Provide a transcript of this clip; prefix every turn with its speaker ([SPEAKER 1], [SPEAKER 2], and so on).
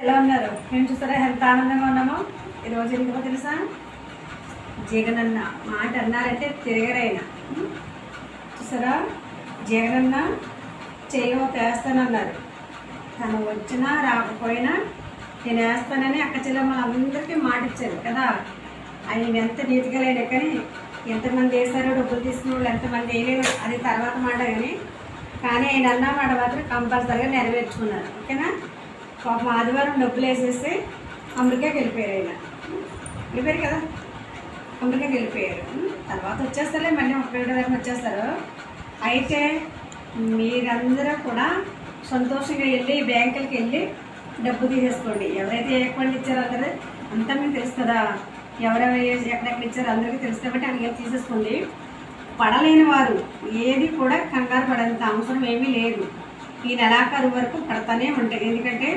[SPEAKER 1] ఎలా ఉన్నారు? మేము చూసారా ఎంత ఆనందంగా ఉన్నామో. ఈరోజు ఎందుకో తెలుసా, జగనన్న మాట అన్నారంటే తిరగరైన. చూసారా, జగనన్న చేయవత వేస్తానన్నారు. తను వచ్చినా రాకపోయినా నేను వేస్తానని అక్క చెల్లెమ్మలందరికీ మాట ఇచ్చారు కదా. ఆయన ఎంత నీతిగా లేడు, కానీ ఎంతమంది వేసారో డబ్బులు తీసుకున్న వాళ్ళు ఎంతమంది వేయలేదు అది తర్వాత మాట. కానీ ఆయన అన్న మాట మాత్రం కంపల్సరీగా నెరవేర్చుకున్నారు. ఓకేనా. పాపం ఆదివారం డబ్బులు వేసేసి అమెరికాకి వెళ్ళిపోయారు. ఆయన వెళ్ళిపోయారు కదా, అమెరికాకి వెళ్ళిపోయారు. తర్వాత వచ్చేస్తారులే, మళ్ళీ 31 వరకు వచ్చేస్తారు. అయితే మీరందరూ కూడా సంతోషంగా వెళ్ళి బ్యాంకులకి వెళ్ళి డబ్బు తీసేసుకోండి. ఎవరైతే ఏ అకౌంట్ ఇచ్చారో అందరూ అంతా మీకు తెలుసు కదా. ఎవరెవరు ఎక్కడెక్కడ ఇచ్చారో అందరికీ తెలుసు కాబట్టి అక్కడికి తీసేసుకోండి. పడలేని వారు ఏది కూడా కంగారు పడేంత అవసరం ఏమీ లేదు. ఈ నెలాఖరు వరకు పడతానే ఉంటాయి. ఎందుకంటే